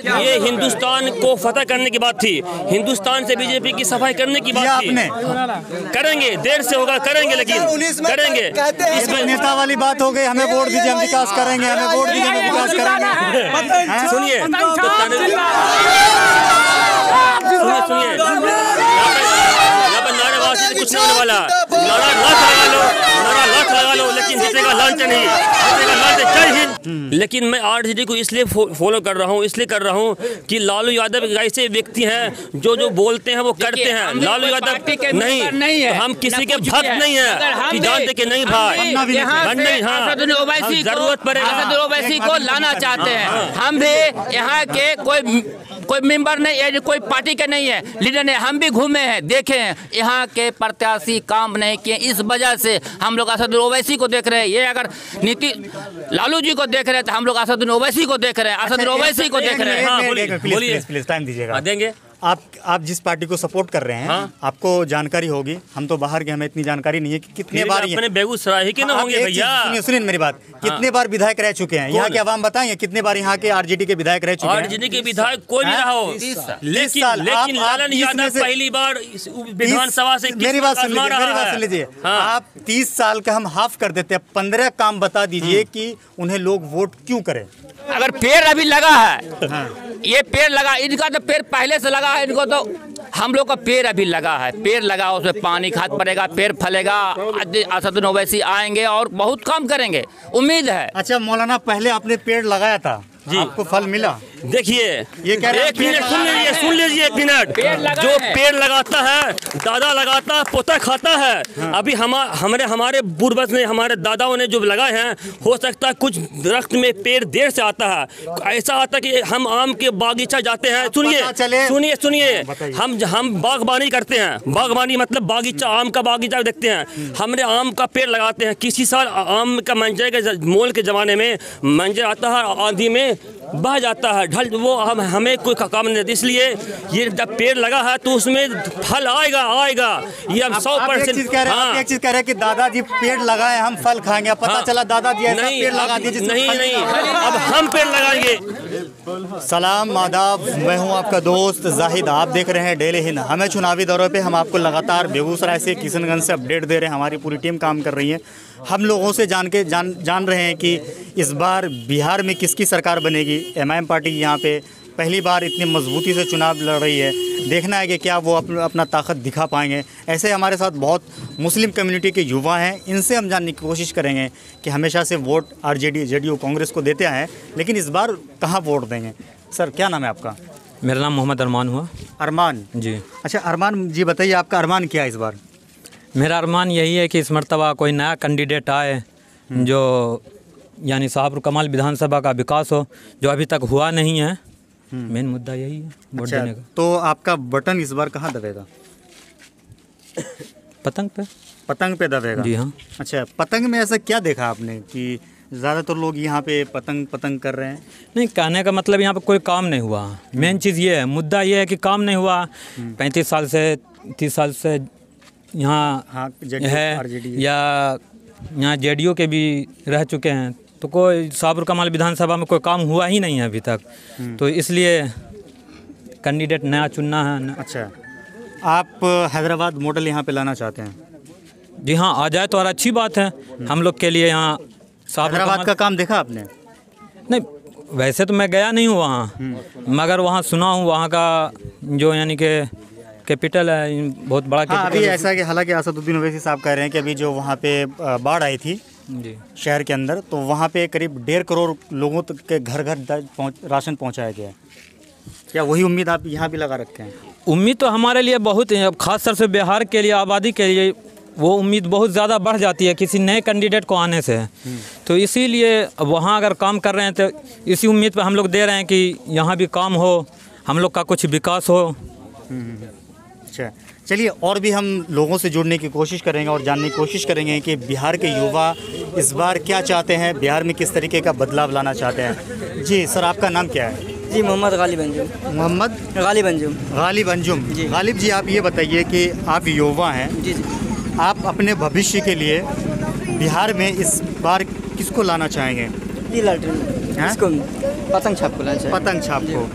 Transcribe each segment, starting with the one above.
ये हिंदुस्तान को फतह करने की बात थी, हिंदुस्तान से बीजेपी की सफाई करने की बात थी। करेंगे, देर से होगा, करेंगे, लेकिन करेंगे। इसमें नेता वाली बात हो गई, हमें वोट दीजिए हम विकास करेंगे, हमें वोट दीजिए हम विकास करेंगे। सुनिए, यहाँ पर नारेबाजी से कुछ नहीं होने वाला। नारा लाख लगा लो, लेकिन जीतेगा लांछन नहीं, जीतेगा लांछन। जय हिंद। लेकिन मैं आरजेडी को इसलिए फॉलो कर रहा हूँ, इसलिए कर रहा हूँ कि लालू यादव ऐसे व्यक्ति हैं जो बोलते हैं वो करते हैं। लालू यादव नहीं है, हम किसी के भक्त नहीं है कि जानते कि नहीं भाई, जरूरत पड़ेगा असद ओवैसी को लाना चाहते हैं। हम भी यहाँ के कोई मेंबर नहीं है, कोई पार्टी के नहीं है, लीडर नहीं। हम भी घूमे हैं, देखे हैं, यहाँ के प्रत्याशी काम नहीं किए, इस वजह से हम लोग असद ओवैसी को देख रहे हैं। ये अगर लालू जी को देख रहे हैं तो हम लोग असद ओवैसी को देख रहे हैं, असद ओवैसी को देख रहे हैं। बोलिए, प्लीज टाइम दीजिएगा। देंगे। आप जिस पार्टी को सपोर्ट कर रहे हैं, आपको जानकारी होगी, हम तो बाहर के, हमें इतनी जानकारी नहीं है कि कितने बार अपने बेगूसराय ही के ना होंगे भैया। सुनिए मेरी बात, कितने बार विधायक रह चुके हैं यहाँ के? आवाम बताएंगे कितने बार यहाँ के आरजेडी के विधायक रह चुके हैं? आरजेडी के विधायक कोई नहीं रहा हो, लेकिन लालन यादव पहली बार विधानसभा से। मेरी बात सुन लीजिए, आप 30 साल का हम हाफ कर देते हैं, 15 काम बता दीजिए कि उन्हें लोग वोट क्यों करें। अगर पेड़ अभी लगा है, ये पेड़ लगा, इनका तो पेड़ पहले से लगा है, इनको तो हम लोग का पेड़ अभी लगा है, पेड़ लगा, उसमें पानी खाद पड़ेगा, पेड़ फलेगा, असद ओवैसी आएंगे और बहुत काम करेंगे, उम्मीद है। अच्छा मौलाना, पहले आपने पेड़ लगाया था जी, आपको फल मिला? देखिए, ये कह रहे हैं, एक मिनट सुन लीजिए एक मिनट। जो पेड़ लगाता है, दादा लगाता है, पोता खाता है। अभी हमारे पूर्वज ने, हमारे दादाओं ने जो लगाए हैं, हो सकता है कुछ दरख्त में पेड़ देर से आता है। ऐसा आता है कि हम आम के बागीचा जाते हैं, सुनिए, हम बागबानी करते हैं, बागबानी मतलब बागीचा, आम का बागीचा देखते हैं। हमने आम का पेड़ लगाते हैं, किसी साल आम का मंजर के मोल के ज़माने में मंजर आता है, आंधी में बह जाता है, ढल, वो हमें कोई काम नहीं देती। इसलिए ये जब पेड़ लगा है तो उसमें फल आएगा। ये हम 100% एक चीज कह रहे हैं कि दादाजी पेड़ लगाए, हम फल खाएंगे। पता चला दादाजी ऐसा पेड़ लगा दिए नहीं, अब हम पेड़ लगाएंगे। सलाम आदाब, मैं हूं आपका दोस्त जाहिद, आप देख रहे हैं डेली हिंद। हमें चुनावी दौरे पे हम आपको लगातार बेगूसराय से, किशनगंज से अपडेट दे रहे हैं। हमारी पूरी टीम काम कर रही है। हम लोगों से जान रहे हैं कि इस बार बिहार में किसकी सरकार बनेगी। एमआईएम पार्टी यहाँ पे पहली बार इतनी मजबूती से चुनाव लड़ रही है। देखना है कि क्या वो अपना ताकत दिखा पाएंगे। ऐसे हमारे साथ बहुत मुस्लिम कम्युनिटी के युवा हैं, इनसे हम जानने की कोशिश करेंगे कि हमेशा से वोट आरजेडी, जेडीयू, कांग्रेस को देते हैं, लेकिन इस बार कहाँ वोट देंगे। सर, क्या नाम है आपका? मेरा नाम मोहम्मद अरमान हुआ। अरमान जी। अच्छा अरमान जी, बताइए आपका अरमान क्या है इस बार? मेरा अरमान यही है कि इस मरतबा कोई नया कैंडिडेट आए जो यानी शाहपुर कमाल विधानसभा का विकास हो, जो अभी तक हुआ नहीं है। मेन मुद्दा यही है वोट देने का। तो आपका बटन इस बार कहाँ दबेगा? पतंग पे दबेगा? जी हाँ। अच्छा, पतंग में ऐसा क्या देखा आपने कि ज़्यादातर लोग यहाँ पे पतंग कर रहे हैं? नहीं, कहने का मतलब यहाँ पे कोई काम नहीं हुआ। मेन चीज़ ये है, मुद्दा ये है कि काम नहीं हुआ। 35 साल से 30 साल से यहाँ है, या यहाँ जेडीयू के भी रह चुके हैं, तो कोई शाहपुर कमाल विधानसभा में कोई काम हुआ ही नहीं है अभी तक। तो इसलिए कैंडिडेट नया चुनना है। अच्छा, आप हैदराबाद मॉडल यहाँ पे लाना चाहते हैं? जी हाँ, आ जाए तो और अच्छी बात है हम लोग के लिए। यहाँ हैदराबाद का काम देखा आपने? नहीं, वैसे तो मैं गया नहीं हूँ वहाँ, मगर वहाँ सुना हूँ वहाँ का जो यानी कि कैपिटल है, बहुत बड़ा कैपिटल। अभी ऐसा है कि हालांकि असदुद्दीन ओवैसी साहब कह रहे हैं कि अभी जो वहाँ पे बाढ़ आई थी जी शहर के अंदर, तो वहाँ पे करीब 1.5 करोड़ लोगों तक के घर राशन पहुँचाया गया है। क्या वही उम्मीद आप यहाँ भी लगा रखे हैं? उम्मीद तो हमारे लिए बहुत है, खास तौर से बिहार के लिए, आबादी के लिए वो उम्मीद बहुत ज़्यादा बढ़ जाती है किसी नए कैंडिडेट को आने से। तो इसीलिए वहाँ अगर काम कर रहे हैं तो इसी उम्मीद पे हम लोग दे रहे हैं कि यहाँ भी काम हो, हम लोग का कुछ विकास हो। अच्छा, चलिए और भी हम लोगों से जुड़ने की कोशिश करेंगे और जानने की कोशिश करेंगे कि बिहार के युवा इस बार क्या चाहते हैं, बिहार में किस तरीके का बदलाव लाना चाहते हैं। जी सर, आपका नाम क्या है? जी मोहम्मद गालिब अंजुम। मोहम्मद गालिब अंजुम। गालिब अंजुम जी। गालिब जी, आप ये बताइए कि आप युवा हैं जी, आप अपने भविष्य के लिए बिहार में इस बार किसको लाना चाहेंगे? इसको पतंग छाप को लाना चाहिए। पतंग छाप को।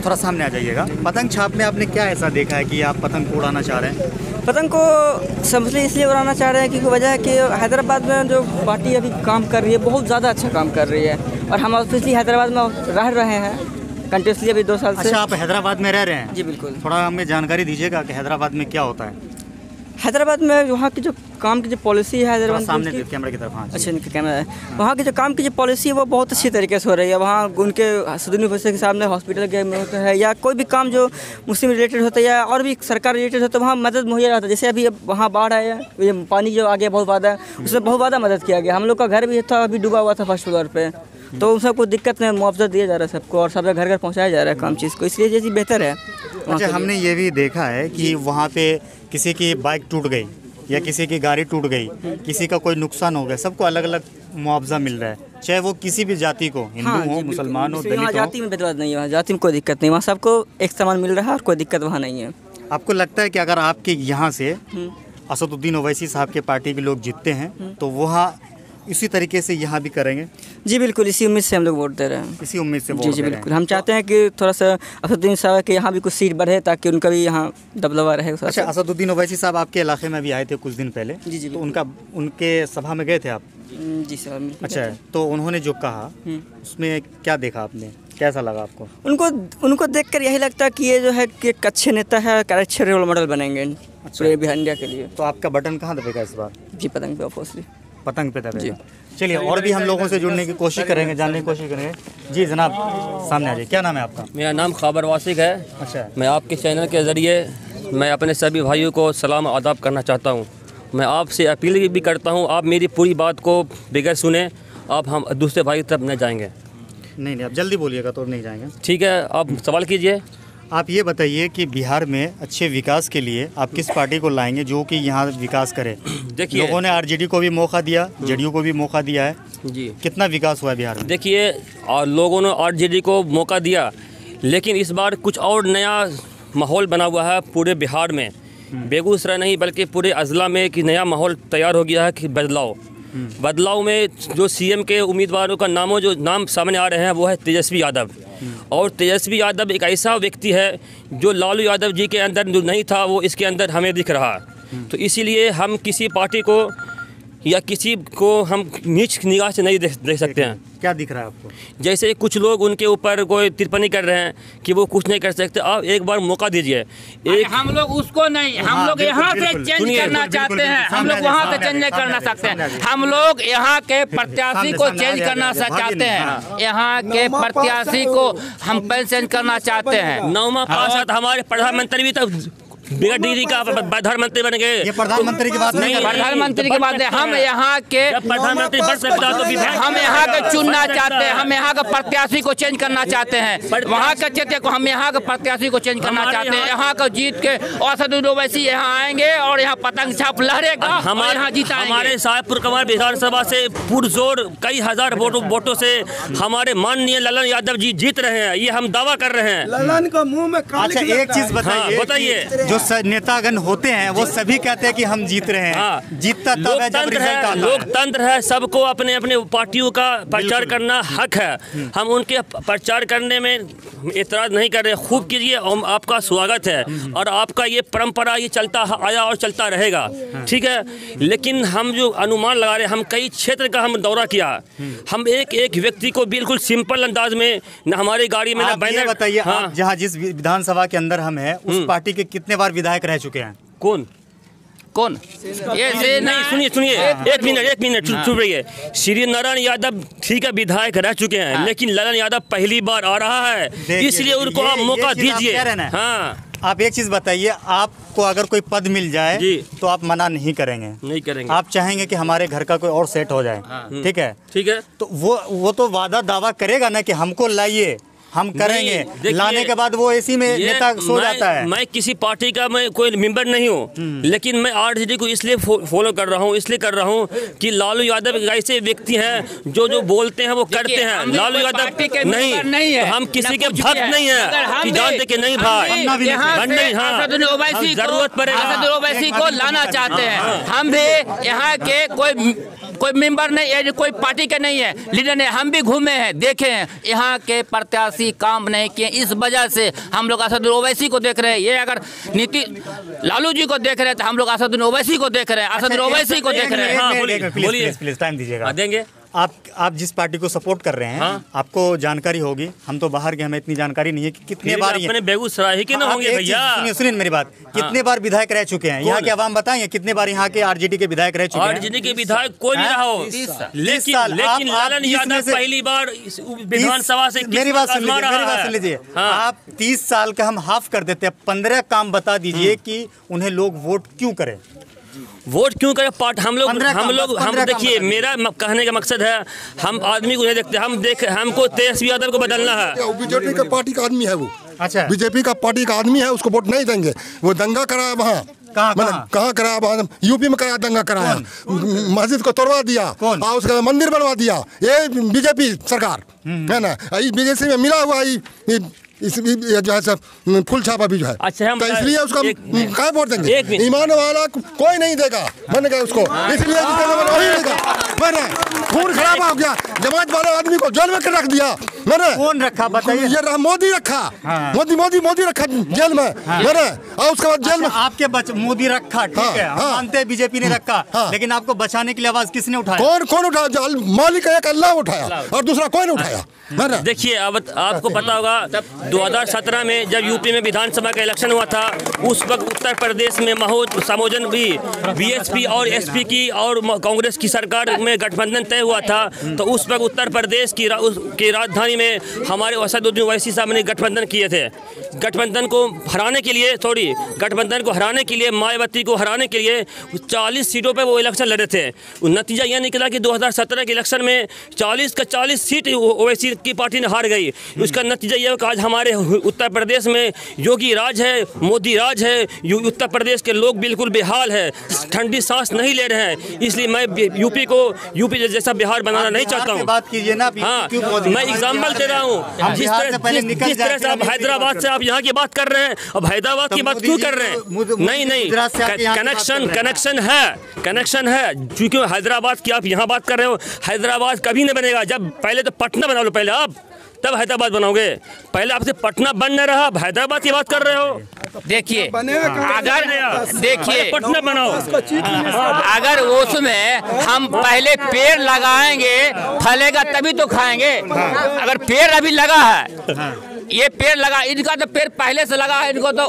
थोड़ा सामने आ जाइएगा। पतंग छाप में आपने क्या ऐसा देखा है कि आप पतंग को उड़ाना चाह रहे हैं? पतंग को समझले इसलिए उड़ाना चाह रहे हैं क्योंकि वजह है कि हैदराबाद में जो पार्टी अभी काम कर रही है बहुत ज़्यादा अच्छा काम कर रही है, और हम ऑफिसली हैदराबाद में रह रहे हैं कंटिन्यूसली अभी 2 साल से। अच्छा, आप हैदराबाद में रह रहे हैं? जी बिल्कुल। थोड़ा हमें जानकारी दीजिएगा कि हैदराबाद में क्या होता है। हैदराबाद में वहाँ की जो काम की जो पॉलिसी है हैदराबाद सामने कैमरे की तरफ। हाँ, अच्छा कैमरा है। वहाँ की जो काम की जो पॉलिसी है वो बहुत अच्छी तरीके से हो रही है। वहाँ उनके सदर यूनिवर्सिटी के सामने हॉस्पिटल के में होता है या कोई भी काम जो मुस्लिम रिलेटेड होता है या और भी सरकार रिलेटेड होता है वहाँ मदद मुहैया रहता है। जैसे अभी वहाँ बाढ़ आया, ये पानी जो आ गया बहुत ज़्यादा, उसमें बहुत ज़्यादा मदद किया गया। हम लोग का घर भी था अभी डूबा हुआ था फर्स्ट फ्लोर पर, तो उन सबको दिक्कत में मुआवजा दिया जा रहा है सबको, और सब घर घर पहुँचाया जा रहा है काम चीज़ को, इसलिए जैसी बेहतर है। अच्छा, हमने ये भी देखा है कि वहाँ पे किसी की बाइक टूट गई या किसी की गाड़ी टूट गई, किसी का कोई नुकसान हो गया, सबको अलग अलग मुआवजा मिल रहा है, चाहे वो किसी भी जाति को, हिंदू हो, मुसलमान हो, दलित हो। जाति में भेदभाव नहीं है, वहाँ जाति में कोई दिक्कत नहीं, वहाँ सबको एक समान मिल रहा है और कोई दिक्कत वहाँ नहीं है। आपको लगता है कि अगर आपके यहाँ से असदुद्दीन ओवैसी साहब के पार्टी के लोग जीतते हैं तो वहाँ इसी तरीके से यहाँ भी करेंगे? जी बिल्कुल, इसी उम्मीद से हम लोग वोट दे रहे हैं। इसी उम्मीद से वोट जी दे रहे हैं। बिल्कुल, हम चाहते हैं कि थोड़ा सा असदुद्दीन साहब के यहाँ भी कुछ सीट बढ़े ताकि उनका भी यहाँ दबदबा रहे। अच्छा, असदुद्दीन ओवैसी साहब आपके इलाके में भी आए थे कुछ दिन पहले? जी तो उनके सभा में गए थे आप? जी सर। अच्छा, तो उन्होंने जो कहा उसमें क्या देखा आपने, कैसा लगा आपको? उनको देखकर यही लगता है कि ये जो है कि एक अच्छे नेता है, अच्छे रोल मॉडल बनेंगे पूरे बिहार इंडिया के लिए। तो आपका बटन कहाँ दबेगा इस बार? जी पतंग पे, ऑब्वियसली पतंग पे दबेगा। चलिए, और भी हम लोगों से जुड़ने की कोशिश करेंगे, जानने की कोशिश करेंगे। जी जनाब, सामने आ जाइए। क्या नाम है आपका? मेरा नाम खाबर वासिक है। अच्छा, मैं आपके चैनल के ज़रिए मैं अपने सभी भाइयों को सलाम आदाब करना चाहता हूँ। मैं आपसे अपील भी करता हूँ, आप मेरी पूरी बात को बगैर सुने आप हम दूसरे भाई की तरफ नहीं जाएंगे। नहीं, आप जल्दी बोलिएगा तो नहीं जाएंगे। ठीक है, आप सवाल कीजिए। आप ये बताइए कि बिहार में अच्छे विकास के लिए आप किस पार्टी को लाएंगे जो कि यहाँ विकास करे? देखिए, लोगों ने आरजेडी को भी मौका दिया, जेडीयू को भी मौका दिया है जी। कितना विकास हुआ है बिहार में? देखिए, और लोगों ने आरजेडी को मौका दिया, लेकिन इस बार कुछ और नया माहौल बना हुआ है पूरे बिहार में, बेगूसराय नहीं बल्कि पूरे अजला में कि नया माहौल तैयार हो गया है कि बदलाव में जो सीएम के उम्मीदवारों का जो नाम सामने आ रहे हैं वो है तेजस्वी यादव। और तेजस्वी यादव एक ऐसा व्यक्ति है जो लालू यादव जी के अंदर जो नहीं था वो इसके अंदर हमें दिख रहा है। तो इसीलिए हम किसी पार्टी को या किसी को हम नीच निगाह से नहीं देख सकते हैं। क्या दिख रहा है आपको? जैसे कुछ लोग उनके ऊपर कोई टिप्पणी कर रहे हैं कि वो कुछ नहीं कर सकते, आप एक बार मौका दीजिए। हम लोग उसको नहीं, हम लोग यहाँ से चेंज करना चाहते हैं, हम लोग वहाँ से चेंज नहीं करना सकते हैं। हम लोग यहाँ के प्रत्याशी को चेंज करना चाहते हैं, यहाँ के प्रत्याशी को हम चेंज करना चाहते हैं। 9वां पार्षद हमारे प्रधानमंत्री भी तो बिगड़ डिग्री का प्रधानमंत्री बन गए। ये प्रधानमंत्री की बात नहीं, प्रधानमंत्री की बात है। हम यहाँ के प्रधानमंत्री बन सकता तो हम यहाँ के चुनना चाहते हैं, हम यहाँ के प्रत्याशी को चेंज करना चाहते हैं। वहाँ के क्षेत्र को हम यहाँ के प्रत्याशी को चेंज करना चाहते हैं। यहाँ को जीत के असदुद्दीन ओवैसी यहाँ आएंगे और यहाँ पतंग छाप लहरेगा, हमारे यहाँ जीताएंगे। हमारे साहेबपुर कमाल विधानसभा से पुरजोर कई हजार वोटों से हमारे माननीय ललन यादव जी जीत रहे हैं, ये हम दावा कर रहे हैं। ललन को मुंह में अच्छा, एक चीज बताइए, जो नेतागण होते हैं वो सभी कहते हैं कि हम जीत रहे हैं, जीतता तब है जब रिजल्ट आता है। लोकतंत्र है, सबको अपने अपने पार्टियों का प्रचार करना हक है। हम उनके प्रचार करने में एतराज नहीं कर रहे, खूब कीजिए, आपका स्वागत है और आपका ये परंपरा ये चलता आया और चलता रहेगा, ठीक है। लेकिन हम जो अनुमान लगा रहे हैं, हम कई क्षेत्र का हम दौरा किया, हम एक एक व्यक्ति को बिल्कुल सिंपल अंदाज में न हमारी गाड़ी में न बैनर। बताइए, आप जहाँ जिस विधानसभा के अंदर हम हैं उस पार्टी के कितने बार विधायक रह चुके हैं? कौन ये नहीं, सुनिए एक मिनट चुप रहिए। श्री नारायण यादव ठीक है विधायक रह चुके हैं, लेकिन ललन यादव पहली बार आ रहा है, इसलिए उनको आप मौका दीजिए। हाँ, आप एक चीज बताइए, आपको अगर कोई पद मिल जाए तो आप मना नहीं करेंगे? आप चाहेंगे कि हमारे घर का कोई और सेट हो जाए, ठीक है। तो वो तो वादा दावा करेगा ना कि हमको लाइए, हम करेंगे, लाने के बाद वो एसी में नेता सो जाता है। मैं किसी पार्टी का मैं कोई मेंबर नहीं हूँ, लेकिन मैं आरजेडी को इसलिए फॉलो कर रहा हूँ, इसलिए कर रहा हूँ कि लालू यादव ऐसे व्यक्ति हैं जो बोलते हैं वो करते हैं। लालू यादव नहीं है, हम किसी के भक्त नहीं है कि जानते कि नहीं भाई, असदुद्दीन ओवैसी जरूरत पड़ेगा असदुद्दीन ओवैसी को लाना चाहते हैं। हम भी यहाँ के कोई मेंबर नहीं, कोई पार्टी के नहीं है, लीडर नहीं। हम भी घूमे हैं, देखे हैं, यहाँ के प्रत्याशी काम नहीं किए, इस वजह से हम लोग असदुद्दीन ओवैसी को देख रहे हैं। ये अगर नीति लालू जी को देख रहे हैं तो हम लोग असदुद्दीन ओवैसी को देख रहे हैं, असदुद्दीन ओवैसी को देख रहे हैं। बोलिए प्लीज टाइम दीजिएगा, देंगे। आप जिस पार्टी को सपोर्ट कर रहे हैं, हाँ? आपको जानकारी होगी, हम तो बाहर के, हमें इतनी जानकारी नहीं है कि कितने बार अपने बेगूसराय ही के ना होंगे भैया। सुनिए मेरी बात, कितने बार विधायक रह चुके हैं यहाँ के, आवाम बताएंगे कितने बार यहाँ के आरजेडी के विधायक रह चुके हैं? आरजेडी के विधायक कोई नहीं रहा हो, लेकिन लालन यादव पहली बार विधानसभा से मेरी बात सुन लीजिए। आप 30 साल का हम हाफ कर देते हैं, 15 काम बता दीजिए कि उन्हें लोग वोट क्यों करें? वोट क्यों करें? हम देखिए, मेरा कहने का मकसद है, हम आदमी को नहीं देखते, हमको तेजस्वी यादव को बदलना है। बीजेपी का पार्टी का आदमी है वो। अच्छा, बीजेपी का पार्टी का आदमी है, उसको वोट नहीं देंगे। वो दंगा कराया वहाँ, कहाँ कराया? वहाँ यूपी में कराया, दंगा कराया, मस्जिद को तोड़वा दिया और उसका मंदिर बनवा दिया। ये बीजेपी सरकार है ना, बीजेपी में मिला हुआ इस जो है सब फुल छापा भी जो है। अच्छा, तो इसलिए उसका क्या वोट देंगे? ईमान वाला कोई नहीं देगा, बन गया उसको, इसलिए वही देगा। खून खराबा हो गया, जमात वाले आदमी को जेल में कर रख दिया। मैंने कौन रखा बताइए? ये मोदी रखा। हाँ। मोदी रखा जेल में। मैंने और उसके बाद जेल में आपके मोदी रखा, ठीक है, हम मानते हैं बीजेपी ने रखा, लेकिन आपको बचाने के लिए आवाज किसने उठाया? कौन उठाया? मालिक एक अल्लाह उठाया और दूसरा कोई नहीं उठाया। देखिए, अब आपको पता होगा 2017 में जब यूपी में विधानसभा का इलेक्शन हुआ था, उस वक्त उत्तर प्रदेश में समोजन भी बीएसपी और एसपी की और कांग्रेस की सरकार में गठबंधन तय हुआ था। तो उस वक्त उत्तर प्रदेश की राजधानी में हमारे असदुद्दीन ओवैसी साहब ने गठबंधन किए थे। गठबंधन को हराने के लिए मायावती को हराने के लिए 40 सीटों पर वो इलेक्शन लड़े थे। नतीजा यह निकला कि 2017 के इलेक्शन में 40 का 40 सीट ओवैसी की पार्टी ने हार गई। उसका नतीजा यह कि आज हमारे उत्तर प्रदेश में योगी राज है, मोदी राज है। उत्तर प्रदेश के लोग बिल्कुल बेहाल है, ठंडी सांस नहीं ले रहे हैं। इसलिए मैं यूपी जैसा बिहार बनाना नहीं चाहता हूँ। बात कीजिए ना, हाँ, मैं एग्जाम्पल दे रहा हूँ। जिस तरह से आप हैदराबाद से आप यहाँ की बात कर रहे हैं, अब हैदराबाद की बात क्यों कर रहे हैं? नहीं, कनेक्शन है, क्योंकि हैदराबाद की आप यहाँ बात कर रहे हो। हैदराबाद कभी नहीं बनेगा, जब पहले तो पटना बना लो, पहले आप तब हैदराबाद बनाओगे। पहले आपसे पटना बन नहीं रहा, हैदराबाद की बात कर रहे हो। देखिए, पटना बनाओ। अगर उसमें हम पहले पेड़ लगाएंगे, फलेगा तभी तो खाएंगे। अगर पेड़ अभी लगा है, ये पेड़ लगा, इनका तो पेड़ पहले से लगा है, इनको तो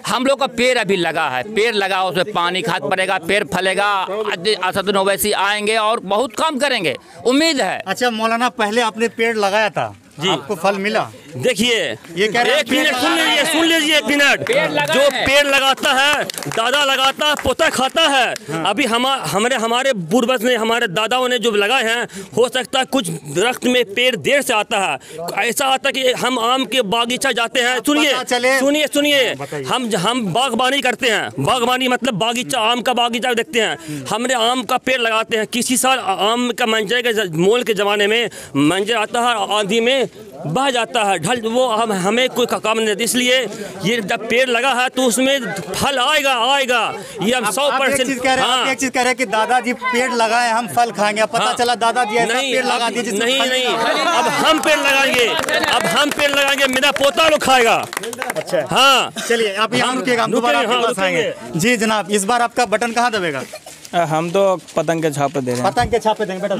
हम लोग का पेड़ अभी लगा है। पेड़ लगा, उसमें पानी खाद पड़ेगा, पेड़ फलेगा। असदुद्दीन ओवैसी आएंगे और बहुत काम करेंगे, उम्मीद है। अच्छा मौलाना, पहले आपने पेड़ लगाया था जी, आपको फल मिला? देखिए, ये कह रहे हैं, एक मिनट सुन लीजिए एक मिनट। जो पेड़ लगाता है, दादा लगाता है, पोता खाता है। हाँ। अभी हमारे पूर्वज ने, हमारे दादाओं ने जो लगाए हैं, हो सकता है कुछ दरख्त में पेड़ देर से आता है। ऐसा आता कि हम आम के बागीचा जाते हैं, सुनिए, हम बागबानी करते हैं। बागबानी मतलब बागीचा, आम का बागीचा देखते हैं। हमने आम का पेड़ लगाते हैं। किसी साल आम का मंजर के मोल के ज़माने में मंजर आता है, आंधी में बह जाता है, ढल, वो हमें कोई काम नहीं देती। इसलिए ये जब पेड़ लगा है तो उसमें फल आएगा। ये हम 100% एक चीज कह रहे हैं कि दादाजी पेड़ लगाए, हम फल खाएंगे। पता चला दादाजी ऐसा पेड़ लगा दिए। नहीं, अब हम पेड़ लगाएंगे, मेरा पोता लोग खाएगा। अच्छा, हाँ, चलिए आप यहाँ रुकिएगा, हम दोबारा आपके पास आएंगे। जी जनाब, इस बार आपका बटन कहाँ दबेगा? हम तो पतंग के छापे दे रहे हैं। पतंग के छापे देंगे। बेटा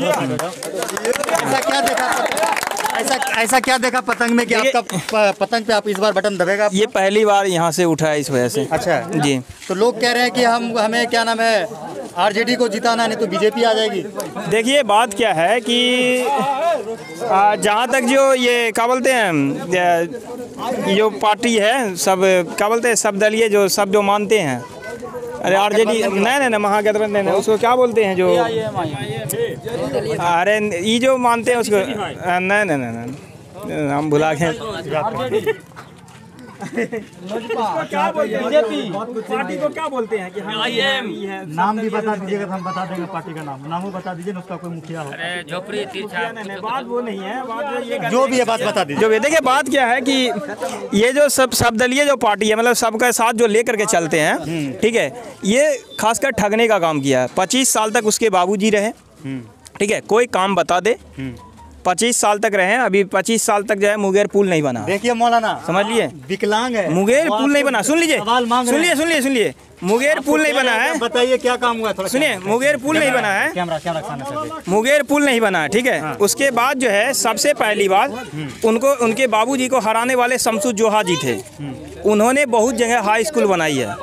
ऐसा क्या देखा पतंग में कि आपका पतंग पे आप इस बार बटन दबेगा? ये पहली बार यहाँ से उठा है, इस वजह से। अच्छा जी, तो लोग कह रहे हैं कि हमें क्या नाम है, आरजेडी को जिताना, नहीं तो बीजेपी आ जाएगी। देखिए, बात क्या है कि जहाँ तक जो ये क्या बोलते हैं, जो पार्टी है, सब क्या बोलते हैं, सब दलीय जो मानते हैं। अरे आरजेडी नहीं, महागठबंधन नहीं, उसको क्या बोलते हैं जो, अरे ये जो मानते हैं उसको, नहीं, हम भुला गए। बीजेपी पार्टी को क्या बोलते हैं कि नाम भी बता दीजिएगा तो हम बता देंगे पार्टी का नाम बता दीजिए ना, उसका कोई मुखिया हो। झोपड़ी बात वो नहीं है, बात जो भी है बात बता दीजिए। जो देखिए, बात क्या है कि ये जो सब दलीय जो पार्टी है, मतलब सबका साथ जो लेकर के चलते हैं, ठीक है, ये खासकर ठगने का काम किया है। 25 साल तक उसके बाबूजी रहे, ठीक है, कोई काम बता दे। 25 साल तक रहे, अभी 25 साल तक जो है मुंगेर पुल नहीं बना। देखिए मौलाना, समझ लिए, विकलांग है, मुंगेर पुल नहीं बना। सुन लीजिए, सुन लीजिए, मुंगेर पुल नहीं बना है। बताइए क्या काम हुआ, थोड़ा सुनिए, मुंगेर पुल नहीं बना है, मुंगेर पुल नहीं बना है, ठीक है। उसके बाद जो है सबसे पहली बात, उनको उनके बाबूजी को हराने वाले शमसुद जोहा जी थे, उन्होंने बहुत जगह हाई स्कूल बनाई है।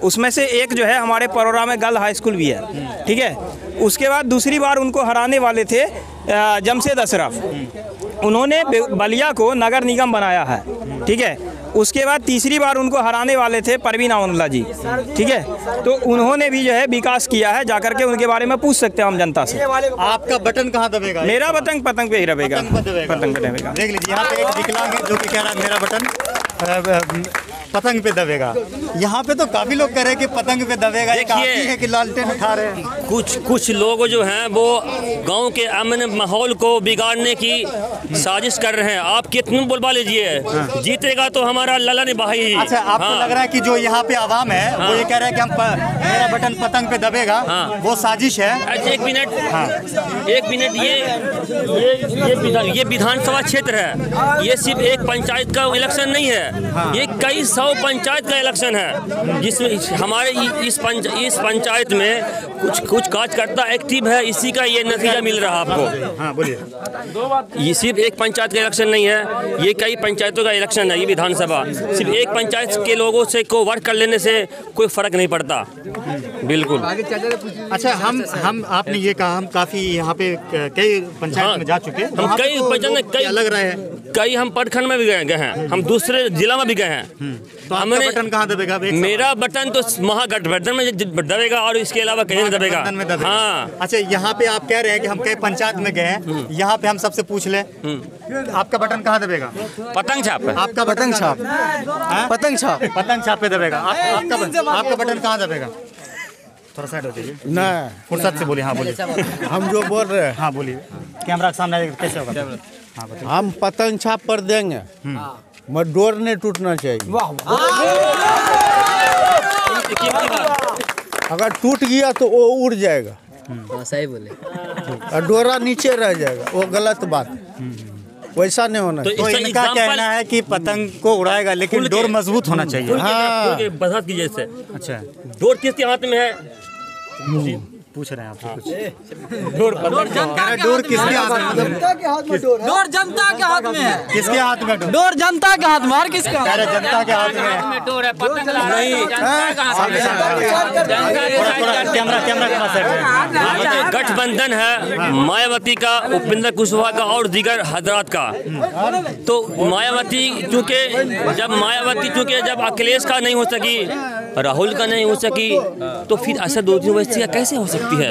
उसमें से एक जो है हमारे परोरा में गर्ल हाई स्कूल भी है, ठीक है। उसके बाद दूसरी बार उनको हराने वाले थे जमशेद अशरफ, उन्होंने बलिया को नगर निगम बनाया है, ठीक है। उसके बाद तीसरी बार उनको हराने वाले थे परवीन अमनुल्लाह जी, ठीक है। तो उन्होंने भी जो है विकास किया है, जाकर के उनके बारे में पूछ सकते हैं हम जनता से। आपका बटन कहाँ दबेगा? मेरा बटन पतंग पे ही रहेगा, पतंग पे दबेगा। देख लीजिए, यहाँ पे एक विकलांग है जो कि कह रहा है मेरा बटन पतंग पे दबेगा। यहाँ पे तो काफी लोग कह रहे हैं कि पतंग पे दबेगा। देखिए है कि लालटेन उठा रहे हैं। कुछ लोग जो हैं वो गांव के अमन माहौल को बिगाड़ने की साजिश कर रहे हैं। आप कितने बुलवा लीजिए, जीतेगा तो हमारा ललन भाई। अच्छा, आपको लग रहा है कि जो यहाँ पे आवाम है वो ये कह रहे हैं कि मेरा बटन पतंग पे दबेगा, वो साजिश है? एक मिनट, ये विधानसभा क्षेत्र है, ये सिर्फ एक पंचायत का इलेक्शन नहीं है, ये कई 100 पंचायत का इलेक्शन है, जिसमें हमारे इस पंचायत में कुछ कार्यकर्ता एक्टिव है, इसी का ये नतीजा मिल रहा है आपको। हाँ बोलिए। ये सिर्फ एक पंचायत का इलेक्शन नहीं है, ये कई पंचायतों का इलेक्शन है। ये विधानसभा सिर्फ एक पंचायत के लोगों से को वर्क कर लेने से कोई फर्क नहीं पड़ता, बिल्कुल। अच्छा, हम आपने ये कहा हम काफी यहाँ पे कई पंचायत में जा चुके हैं, हम कई पंचायत में कई लग रहे हैं, कई हम प्रखंड में भी गए हैं, हम दूसरे जिला में भी गए हैं। तो हमने बटन कहाँ दबेगा? मेरा बटन तो महागठबंधन में दबेगा और इसके अलावा कहीं नहीं दबेगा। हाँ। अच्छा, यहाँ पे आप कह रहे हैं कि हम कई पंचायत में गए हैं, यहाँ पे हम सबसे पूछ ले, आपका बटन कहाँ दबेगा? पतंग छाप। आपका बटन छाप, पतंग छाप, पतंग छाप पे दबेगा। आपका बटन कहाँ दबेगा? थोड़ा साइड हो जाइए ना, फुर्सत से बोलिए। हाँ बोलिए। हम जो बोल रहे हैं, हाँ बोलिए, कैमरा के सामने कैसे होगा? हाँ बताइए। हम पतंग छाप पर देंगे, मगर डोर नहीं टूटना चाहिए। अगर टूट गया तो वो उड़ जाएगा, सही बोले, और डोरा नीचे रह जाएगा, वो गलत बात, वैसा नहीं होना चाहिए। तो इनका कहना है कि पतंग को उड़ाएगा लेकिन डोर मजबूत होना चाहिए। हाँ, बरसात की जैसे। अच्छा, डोर किसके हाथ में है? पूछ रहे हैं आपसे कुछ। डोर किसके हाथ में? डोर जनता के हाथ में है। किसके हाथ में डोर? जनता के हाथ में। और किसका? जनता के हाथ में डोर है, पतंग नहीं, कैमरा गठबंधन है मायावती का, उपेंद्र कुशवाहा का और दीगर हजरात का। तो मायावती चूँकि जब अखिलेश का नहीं हो सकी, राहुल का नहीं हो सकी, तो फिर असदुद्दीन ओवैसी का कैसे हो सकती है?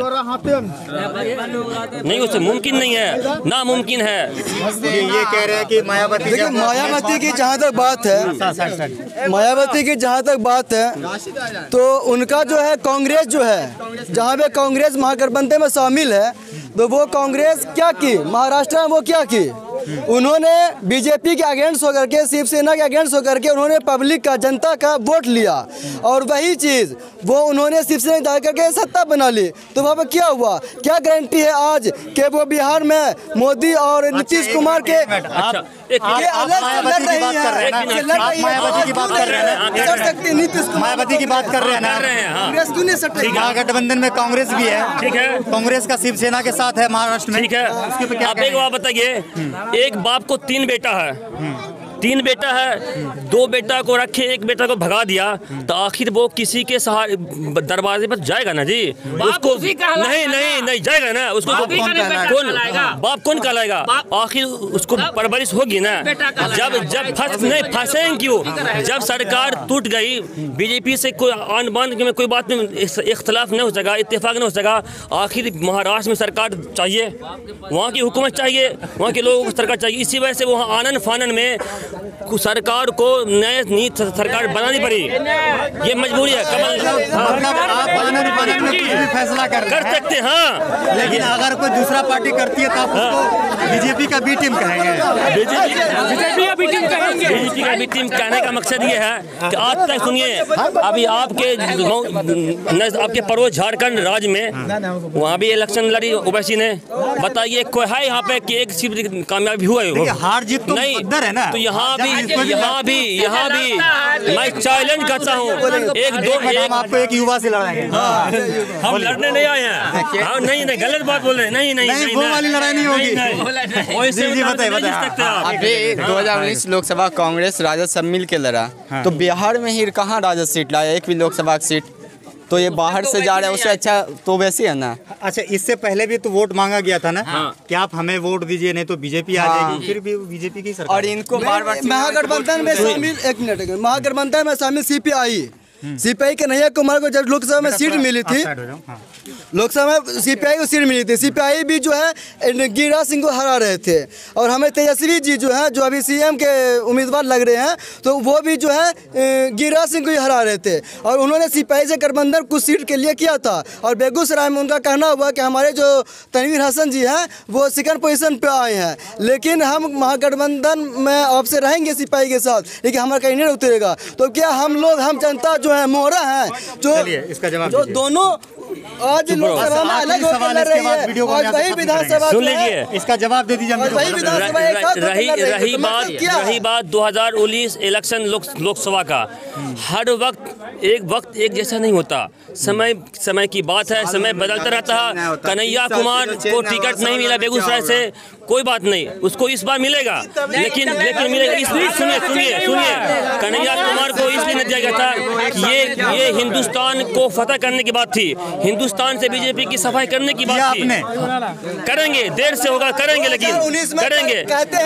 नहीं हो सकता, मुमकिन नहीं है, नामुमकिन है। ये कह रहे हैं कि मायावती, देखिए मायावती की जहाँ तक बात है, मायावती की जहाँ तक बात है, तो उनका जो है कांग्रेस जो है, जहाँ पे कांग्रेस महागठबंधन में शामिल है, तो वो कांग्रेस क्या की महाराष्ट्र में, वो क्या की, उन्होंने बीजेपी के अगेंस्ट होकर के, शिवसेना के अगेंस्ट होकर के उन्होंने पब्लिक का, जनता का वोट लिया, और वही चीज़ वो उन्होंने शिवसेना डाल करके सत्ता बना ली। तो वहाँ पर क्या हुआ? क्या गारंटी है आज कि वो बिहार में मोदी और नीतीश कुमार के अलग लड़ रही है? मायावती की बात कर रहे हैं, नीतीश कुमार मायावती की बात कर रहे हैं ना, कांग्रेस क्यों नहीं सट रही? महागठबंधन में कांग्रेस भी है, ठीक है, कांग्रेस का शिवसेना के साथ है महाराष्ट्र में, ठीक है। आप एक बात बताइए, एक बाप को 3 बेटा है, 3 बेटा है, 2 बेटा को रखे, 1 बेटा को भगा दिया, तो आखिर वो किसी के सहारे दरवाजे पर जाएगा ना जी? उसको नहीं जाएगा ना, उसको बाप कौन कहलाएगा? आखिर उसको परवरिश होगी ना। जब फंसेंगे क्यों? जब सरकार टूट गई, बीजेपी से कोई आन बान में कोई बात में इख्तलाफ नहीं हो सका, इत्तेफाक नहीं हो सका, आखिर महाराष्ट्र में सरकार चाहिए, वहाँ की हुकूमत चाहिए, वहाँ के लोगों को सरकार चाहिए। इसी वजह से वहाँ आनन फानन में सरकार को नए नीति सरकार बनानी पड़ी, ये मजबूरी है। फैसला कर सकते हैं हाँ, लेकिन अगर कोई दूसरा पार्टी करती है तो आप उसको बीजेपी का बी टीम कहेंगे। बीजेपी का बी टीम कहने का मकसद ये है कि आज तक सुनिए, अभी आपके पड़ोस झारखंड राज्य में वहाँ भी इलेक्शन लड़ी ओवैसी ने, बताइए कोई है यहाँ पे कि एक सीट कामयाबी हुआ है? हार जीत तो नहीं है ना। तो यहाँ भी मैं चैलेंज करता हूँ, आपको एक युवा से लड़ाएंगे। हम लड़ने नहीं आए हैं। हाँ नहीं गलत बात बोल रहे हैं। नहीं वो वाली लड़ाई नहीं होगी। अभी 2019 लोकसभा कांग्रेस राजद सब मिल के लड़ा, तो बिहार में ही कहाँ राजद सीट लाया, एक भी लोकसभा सीट, तो ये बाहर से जा रहा है, उससे अच्छा तो वैसे है ना। अच्छा, इससे पहले भी तो वोट मांगा गया था ना कि आप हमें वोट दीजिए नहीं तो बीजेपी आ जाएगी, फिर भी बीजेपी की सरकार। और इनको बार-बार महागठबंधन में शामिल, एक मिनट, महागठबंधन में शामिल सीपीआई कन्हैया कुमार को जब लोकसभा में सीट मिली थी, लोकसभा में सीपीआई को सीट मिली थी, सीपीआई भी जो है गिरिराज सिंह को हरा रहे थे, और हमें तेजस्वी जी जो है, जो अभी सीएम के उम्मीदवार लग रहे हैं, तो वो भी जो है गिरिराज सिंह को ही हरा रहे थे, और उन्होंने सीपीआई से गठबंधन कुछ सीट के लिए किया था। और बेगूसराय में उनका कहना हुआ कि हमारे जो तनवीर हसन जी हैं वो सेकंड पोजीशन पे आए हैं, लेकिन हम महागठबंधन में आपसे रहेंगे सीपीआई के साथ, लेकिन हमारा कहीं नहीं उतरेगा। तो क्या हम जनता जो है मोहरा है, जो इसका जवाब जो दोनों आज लोकसभा में अलग होकर लड़ रही है, आज वही विधानसभा सुन लीजिए, इसका जवाब दे दीजिए। रही बात 2019 इलेक्शन लोकसभा का, हर वक्त एक जैसा नहीं होता, समय की बात है, समय बदलता रहता है। कन्हैया कुमार को टिकट नहीं मिला बेगूसराय से, कोई बात नहीं, उसको इस बार मिलेगा, लेकिन मिलेगा इसलिए, सुनिए, कन्हैया कुमार को इसलिए नहीं दिया गया था कि ये हिंदुस्तान को फतह करने की बात थी, हिंदुस्तान से बीजेपी की सफाई करने की बात थी। करेंगे, देर से होगा, करेंगे, लेकिन करेंगे।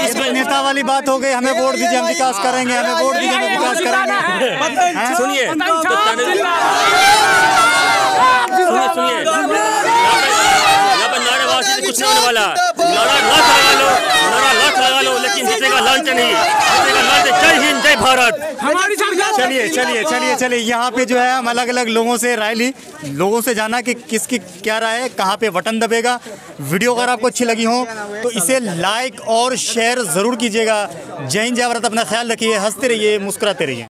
इसमें नेता वाली बात हो गई, हमें वोट दीजिए हम विकास करेंगे, हमें वोट दीजिए हम विकास करेंगे। सुनिए, यहाँ पर नारेबाजी से कुछ नहीं होने वाला। नारा लाख लगा लो, लेकिन जीतेगा लांछन नहीं, जीतेगा लांछन। जय हिंद, जय भारत। चलिए यहाँ पे जो है हम अलग अलग लोगों से राय ली, लोगों से जाना कि किसकी क्या राय है, कहाँ पे बटन दबेगा। वीडियो अगर आपको अच्छी लगी हो तो इसे लाइक और शेयर ज़रूर कीजिएगा। जय हिंद, जय भारत। अपना ख्याल रखिए, हंसते रहिए, मुस्कुराते रहिए।